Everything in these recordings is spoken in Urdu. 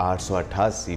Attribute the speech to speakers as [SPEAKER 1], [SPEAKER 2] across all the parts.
[SPEAKER 1] 888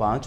[SPEAKER 1] 5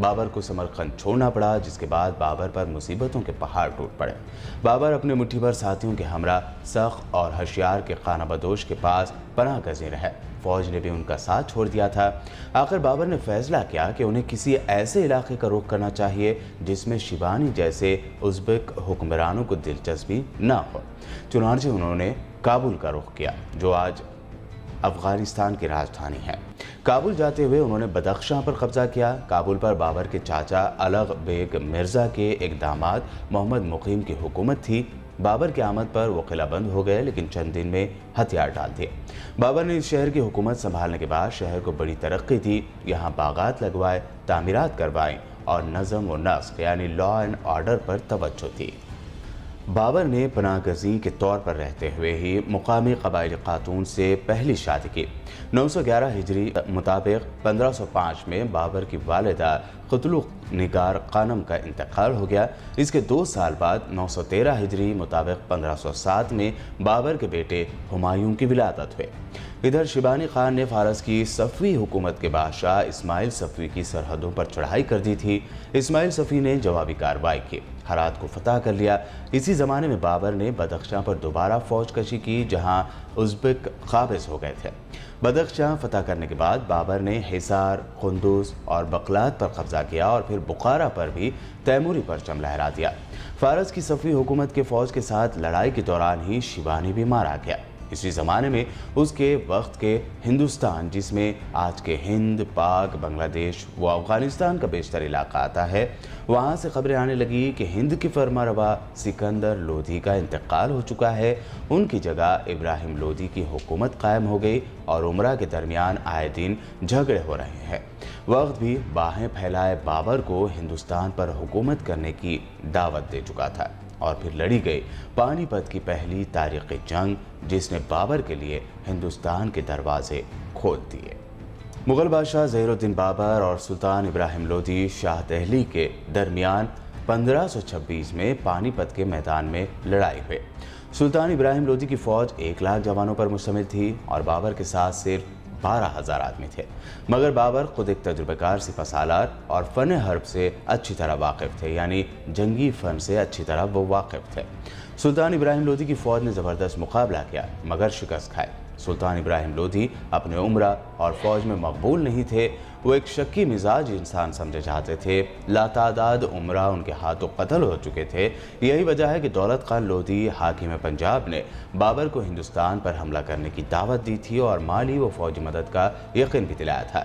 [SPEAKER 1] بابر کو سمرقند چھوڑنا پڑا، جس کے بعد بابر پر مصیبتوں کے پہاڑ ٹوٹ پڑے۔ بابر اپنے مٹھی بھر ساتھیوں کے ہمراہ سخت اور ہوشیار کے خانہ بدوش کے پاس پناہ گزین رہے۔ فوج نے بھی ان کا ساتھ چھوڑ دیا تھا۔ آخر بابر نے فیصلہ کیا کہ انہیں کسی ایسے علاقے کا رخ کرنا چاہیے جس میں شیبانی جیسے ازبک حکمرانوں کو دلچسپی نہ ہو۔ چنانچہ انہوں نے کابل کا رخ کیا، جو آج افغانستان کی راجدھانی ہے۔ کابل جاتے ہوئے انہوں نے بدخشاں پر قبضہ کیا۔ کابل پر بابر کے چاچا الغ بیگ مرزا کے ایک داماد محمد مقیم کی حکومت تھی۔ بابر کی آمد پر وہ قلعہ بند ہو گئے، لیکن چند دن میں ہتھیار ڈال دیے۔ بابر نے اس شہر کی حکومت سنبھالنے کے بعد شہر کو بڑی ترقی دی، یہاں باغات لگوائے، تعمیرات کروائیں اور نظم و نسق یعنی لا اینڈ آرڈر پر توجہ دی۔ بابر نے پناہ گزین کے طور پر رہتے ہوئے ہی مقامی قبائلی خاتون سے پہلی شادی کی۔ 911 ہجری مطابق 1505 میں بابر کی والدہ قتلغ نگار خانم کا انتقال ہو گیا۔ اس کے 2 سال بعد 913 ہجری مطابق 1507 میں بابر کے بیٹے ہمایوں کی ولادت ہوئی۔ ادھر شیبانی خان نے فارس کی صفوی حکومت کے بادشاہ اسماعیل صفوی کی سرحدوں پر چڑھائی کر دی تھی۔ اسماعیل صفوی نے جوابی کارروائی کی، ہرات کو فتح کر لیا۔ اسی زمانے میں بابر نے بدخشاں پر دوبارہ فوج کشی کی، جہاں ازبک قابض ہو گئے تھے۔ بدخشاں فتح کرنے کے بعد بابر نے حصار، قندوز اور بغلاد پر قبضہ کیا اور پھر بخارا پر بھی تیموری پرچم لہرا دیا۔ فارس کی صفوی حکومت کے فوج کے ساتھ لڑائی کے دوران ہی شیبانی بھی مارا گیا۔ اسی زمانے میں اس کے وقت کے ہندوستان، جس میں آج کے ہند، پاک، بنگلہ دیش و افغانستان کا بیشتر علاقہ آتا ہے، وہاں سے خبریں آنے لگی کہ ہند کے فرما روا سکندر لودھی کا انتقال ہو چکا ہے۔ ان کی جگہ ابراہیم لودھی کی حکومت قائم ہو گئی اور امراء کے درمیان آئے دن جھگڑے ہو رہے ہیں۔ وقت بھی باہیں پھیلائے بابر کو ہندوستان پر حکومت کرنے کی دعوت دے چکا تھا، اور پھر لڑی گئی پانی پت کی پہلی تاریخی جنگ، جس نے بابر کے لیے ہندوستان کے دروازے کھول دیے۔ مغل بادشاہ ظہیر الدین بابر اور سلطان ابراہیم لودھی شاہ دہلی کے درمیان 1526 میں پانی پت کے میدان میں لڑائی ہوئی۔ سلطان ابراہیم لودھی کی فوج 1,00,000 جوانوں پر مشتمل تھی اور بابر کے ساتھ صرف 12,000 آدمی تھے، مگر بابر خود ایک تجربہ کار سپہ سالار اور فن حرب سے اچھی طرح واقف تھے، یعنی جنگی فن سے اچھی طرح وہ واقف تھے۔ سلطان ابراہیم لودھی کی فوج نے زبردست مقابلہ کیا، مگر شکست کھائے۔ سلطان ابراہیم لودھی اپنے عمرہ اور فوج میں مقبول نہیں تھے۔ وہ ایک شکی مزاج انسان سمجھے جاتے تھے۔ لاتعداد عمرہ ان کے ہاتھوں قتل ہو چکے تھے۔ یہی وجہ ہے کہ دولت خان لودھی حاکم پنجاب نے بابر کو ہندوستان پر حملہ کرنے کی دعوت دی تھی اور مالی و فوجی مدد کا یقین بھی دلایا تھا۔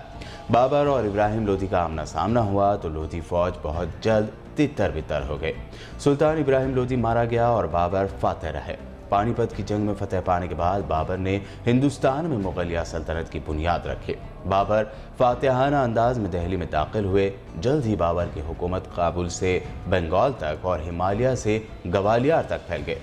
[SPEAKER 1] بابر اور ابراہیم لودھی کا آمنا سامنا ہوا تو لودھی فوج بہت جلد تتر بتر ہو گئے۔ سلطان ابراہیم لودھی مارا گیا اور بابر فاتح رہے۔ پانی پت کی جنگ میں فتح پانے کے بعد بابر نے ہندوستان میں مغلیہ سلطنت کی بنیاد رکھی۔ بابر فاتحانہ انداز میں دہلی میں داخل ہوئے۔ جلد ہی بابر کی حکومت کابل سے بنگال تک اور ہمالیہ سے گوالیار تک پھیل گئے۔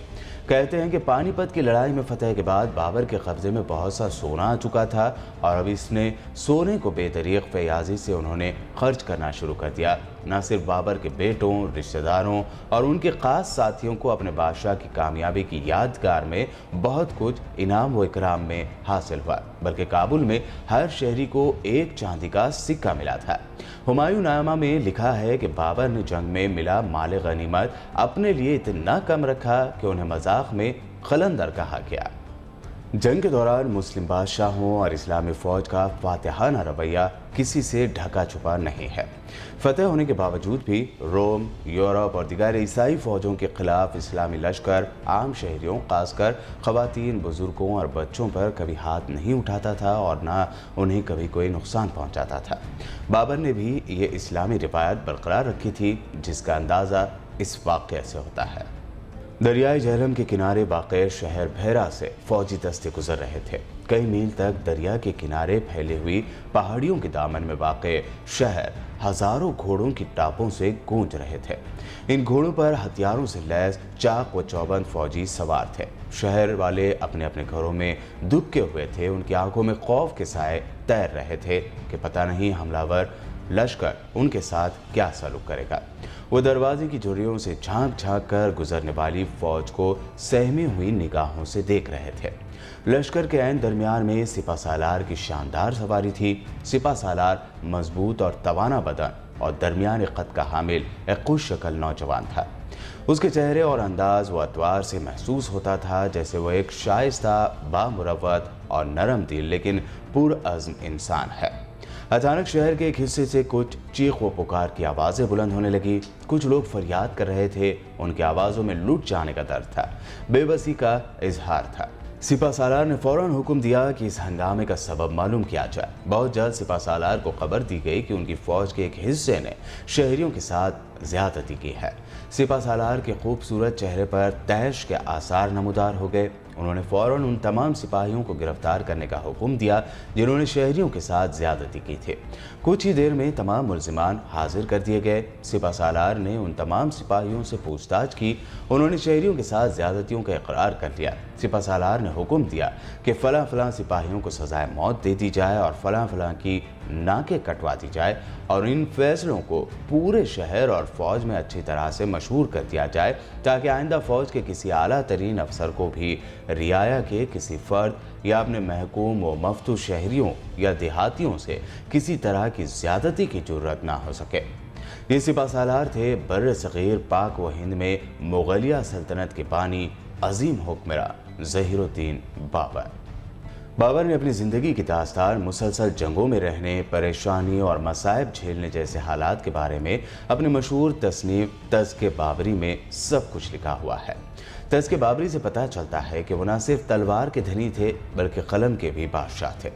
[SPEAKER 1] کہتے ہیں کہ پانی پت کی لڑائی میں فتح کے بعد بابر کے قبضے میں بہت سا سونا آ چکا تھا اور اب اس نے سونے کو بے دریغ فیاضی سے انہوں نے خرچ کرنا شروع کر دیا۔ نہ صرف بابر کے بیٹوں، رشتہ داروں اور ان کے خاص ساتھیوں کو اپنے بادشاہ کی کامیابی کی یادگار میں بہت کچھ انعام و اکرام میں حاصل ہوا، بلکہ کابل میں ہر شہری کو ایک چاندی کا سکہ ملا تھا۔ ہمایوں نامہ میں لکھا ہے کہ بابر نے جنگ میں ملا مال غنیمت اپنے لیے اتنا کم رکھا کہ انہیں مذاق میں قلندر کہا گیا۔ جنگ کے دوران مسلم بادشاہوں اور اسلامی فوج کا فاتحانہ رویہ کسی سے ڈھکا چھپا نہیں ہے۔ فتح ہونے کے باوجود بھی روم، یورپ اور دیگر عیسائی فوجوں کے خلاف اسلامی لشکر عام شہریوں، خاص کر خواتین، بزرگوں اور بچوں پر کبھی ہاتھ نہیں اٹھاتا تھا اور نہ انہیں کبھی کوئی نقصان پہنچاتا تھا۔ بابر نے بھی یہ اسلامی روایت برقرار رکھی تھی، جس کا اندازہ اس واقعے سے ہوتا ہے۔ دریائے جہلم کے کنارے واقع شہر بھیرا سے فوجی دستے گزر رہے تھے۔ کئی میل تک دریا کے کنارے پھیلی ہوئی پہاڑیوں کے دامن میں واقع شہر ہزاروں گھوڑوں کی ٹاپوں سے گونج رہے تھے۔ ان گھوڑوں پر ہتھیاروں سے لیس چاق و چوبند فوجی سوار تھے۔ شہر والے اپنے اپنے گھروں میں دبکے ہوئے تھے۔ ان کی آنکھوں میں خوف کے سائے تیر رہے تھے کہ پتہ نہیں حملہ ور لشکر ان کے ساتھ کیا سلوک کرے گا۔ وہ دروازے کی جھریوں سے جھانک جھانک کر گزرنے والی فوج کو سہمی ہوئی نگاہوں سے دیکھ رہے تھے۔ لشکر کے عین درمیان میں سپہ سالار کی شاندار سواری تھی۔ سپہ سالار مضبوط اور توانا بدن، اور درمیان قد کا حامل ایک خوش شکل نوجوان تھا۔ اس کے چہرے اور انداز و اطوار سے محسوس ہوتا تھا جیسے وہ ایک شائستہ، بامروت اور نرم دل لیکن پرعزم انسان ہے۔ اچانک شہر کے ایک حصے سے کچھ چیخ و پکار کی آوازیں بلند ہونے لگی۔ کچھ لوگ فریاد کر رہے تھے، ان کی آوازوں میں لٹ جانے کا درد تھا، بے بسی کا اظہار تھا۔ سپہ سالار نے فوراً حکم دیا کہ اس ہنگامے کا سبب معلوم کیا جائے۔ بہت جلد سپہ سالار کو خبر دی گئی کہ ان کی فوج کے ایک حصے نے شہریوں کے ساتھ زیادتی کی ہے۔ سپہ سالار کے خوبصورت چہرے پر طیش کے آثار نمودار ہو گئے۔ انہوں نے فوراً ان تمام سپاہیوں کو گرفتار کرنے کا حکم دیا جنہوں نے شہریوں کے ساتھ زیادتی کی تھی۔ کچھ ہی دیر میں تمام ملزمان حاضر کر دیے گئے۔ سپہ سالار نے ان تمام سپاہیوں سے پوچھ تاچھ کی۔ انہوں نے شہریوں کے ساتھ زیادتیوں کا اقرار کر لیا۔ سپہ سالار نے حکم دیا کہ فلاں فلاں سپاہیوں کو سزائے موت دے دی جائے اور فلاں فلاں کی ناکیں کٹوا دی جائے اور ان فیصلوں کو پورے شہر اور فوج میں اچھی طرح سے مشہور کر دیا جائے تاکہ آئندہ فوج کے کسی اعلیٰ ترین افسر کو بھی رعایا کے کسی فرد یا اپنے محکوم و مفتو شہریوں یا دیہاتیوں سے کسی طرح کی زیادتی کی جرات نہ ہو سکے۔ یہ سپہ سالار تھے بر صغیر پاک و ہند میں مغلیہ سلطنت کے بانی عظیم حکمراں ظہیر الدین بابر۔ بابر نے اپنی زندگی کی داستان مسلسل جنگوں میں رہنے، پریشانی اور مصائب جھیلنے جیسے حالات کے بارے میں اپنے مشہور تصنیف تذکرہ بابری میں سب کچھ لکھا ہوا ہے۔ تذکرہ بابری سے پتہ چلتا ہے کہ وہ نہ صرف تلوار کے دھنی تھے بلکہ قلم کے بھی بادشاہ تھے۔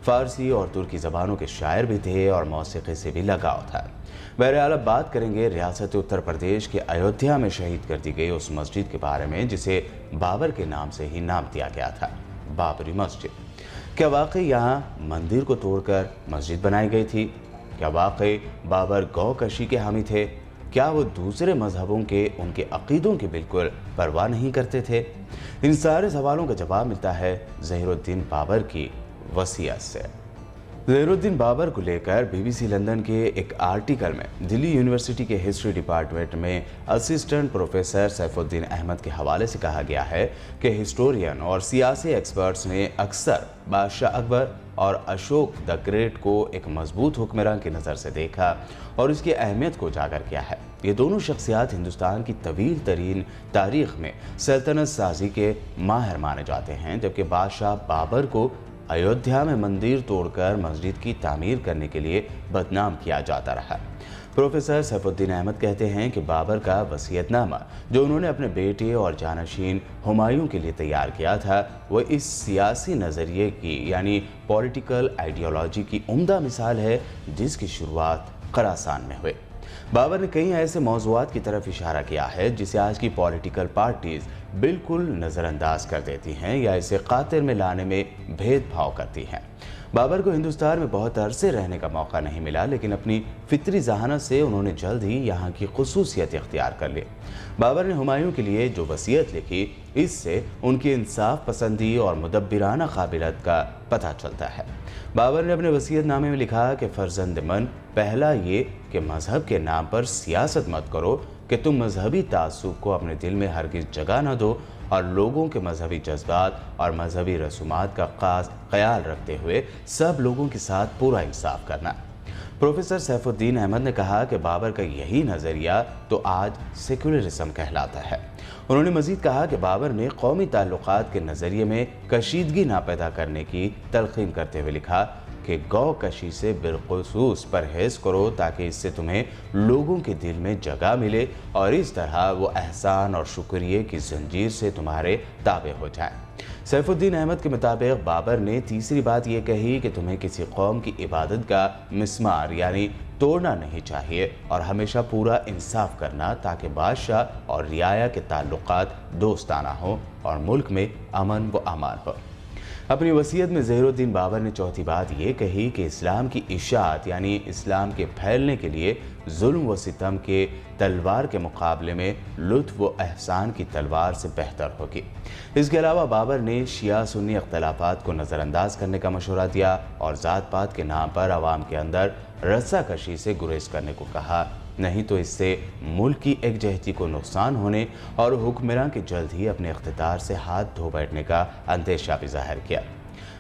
[SPEAKER 1] فارسی اور ترکی زبانوں کے شاعر بھی تھے اور موسیقی سے بھی لگاؤ تھا۔ بہرحال اب بات کریں گے ریاست اتر پردیش کے ایودھیا میں شہید کر دی گئی اس مسجد کے بارے میں جسے بابر کے نام سے ہی نام دیا گیا تھا، بابری مسجد۔ کیا واقعی یہاں مندر کو توڑ کر مسجد بنائی گئی تھی؟ کیا واقعی بابر گو کشی کے حامی تھے؟ کیا وہ دوسرے مذہبوں کے ان کے عقیدوں کی بالکل پرواہ نہیں کرتے تھے؟ ان سارے سوالوں کا جواب ملتا ہے ظہیر الدین بابر کی وصیت سے۔ ظہیر الدین بابر کو لے کر بی بی سی لندن کے ایک آرٹیکل میں دلی یونیورسٹی کے ہسٹری ڈپارٹمنٹ میں اسسٹنٹ پروفیسر سیف الدین احمد کے حوالے سے کہا گیا ہے کہ ہسٹورین اور سیاسی ایکسپرٹس نے اکثر بادشاہ اکبر اور اشوک دا گریٹ کو ایک مضبوط حکمراں کی نظر سے دیکھا اور اس کی اہمیت کو اجاگر کیا ہے۔ یہ دونوں شخصیات ہندوستان کی طویل ترین تاریخ میں سلطنت سازی کے ماہر مانے جاتے ہیں، جبکہ بادشاہ بابر کو ایودھیا میں مندر توڑ کر مسجد کی تعمیر کرنے کے لیے بدنام کیا جاتا رہا۔ پروفیسر سیف الدین احمد کہتے ہیں کہ بابر کا وصیت نامہ جو انہوں نے اپنے بیٹے اور جانشین ہمایوں کے لیے تیار کیا تھا وہ اس سیاسی نظریے کی یعنی پولیٹیکل آئیڈیالوجی کی عمدہ مثال ہے جس کی شروعات خراسان میں ہوئے۔ بابر نے کئی ایسے موضوعات کی طرف اشارہ کیا ہے جسے آج کی پولیٹیکل پارٹیز بالکل نظر انداز کر دیتی ہیں یا اسے خاطر میں لانے میں بھید بھاؤ کرتی ہیں۔ بابر کو ہندوستان میں بہت عرصے رہنے کا موقع نہیں ملا لیکن اپنی فطری ذہانت سے انہوں نے جلد ہی یہاں کی خصوصیت اختیار کر لی۔ بابر نے ہمایوں کے لیے جو وصیت لکھی اس سے ان کی انصاف پسندی اور مدبرانہ قابلیت کا پتہ چلتا ہے۔ بابر نے اپنے وصیت نامے میں لکھا کہ فرزند من، پہلا یہ کہ مذہب کے نام پر سیاست مت کرو کہ تم مذہبی تعصب کو اپنے دل میں ہرگز جگہ نہ دو اور لوگوں کے مذہبی جذبات اور مذہبی رسومات کا خاص خیال رکھتے ہوئے سب لوگوں کے ساتھ پورا انصاف کرنا۔ پروفیسر سیف الدین احمد نے کہا کہ بابر کا یہی نظریہ تو آج سیکولرزم کہلاتا ہے۔ انہوں نے مزید کہا کہ بابر نے قومی تعلقات کے نظریے میں کشیدگی نہ پیدا کرنے کی تلقین کرتے ہوئے لکھا کہ گو کشی سے بالخصوص پرہیز کرو تاکہ اس سے تمہیں لوگوں کے دل میں جگہ ملے اور اس طرح وہ احسان اور شکریہ کی زنجیر سے تمہارے تابع ہو جائیں۔ سیف الدین احمد کے مطابق بابر نے تیسری بات یہ کہی کہ تمہیں کسی قوم کی عبادت کا مسمار یعنی توڑنا نہیں چاہیے اور ہمیشہ پورا انصاف کرنا تاکہ بادشاہ اور رعایا کے تعلقات دوستانہ ہوں اور ملک میں امن و امان ہو۔ اپنی وصیت میں ظہیر الدین بابر نے چوتھی بات یہ کہی کہ اسلام کی اشاعت یعنی اسلام کے پھیلنے کے لیے ظلم و ستم کے تلوار کے مقابلے میں لطف و احسان کی تلوار سے بہتر ہوگی۔ اس کے علاوہ بابر نے شیعہ سنی اختلافات کو نظر انداز کرنے کا مشورہ دیا اور ذات پات کے نام پر عوام کے اندر رسا کشی سے گریز کرنے کو کہا، نہیں تو اس سے ملک کی یکجہتی کو نقصان ہونے اور حکمراں کے جلد ہی اپنے اقتدار سے ہاتھ دھو بیٹھنے کا اندیشہ بھی ظاہر کیا۔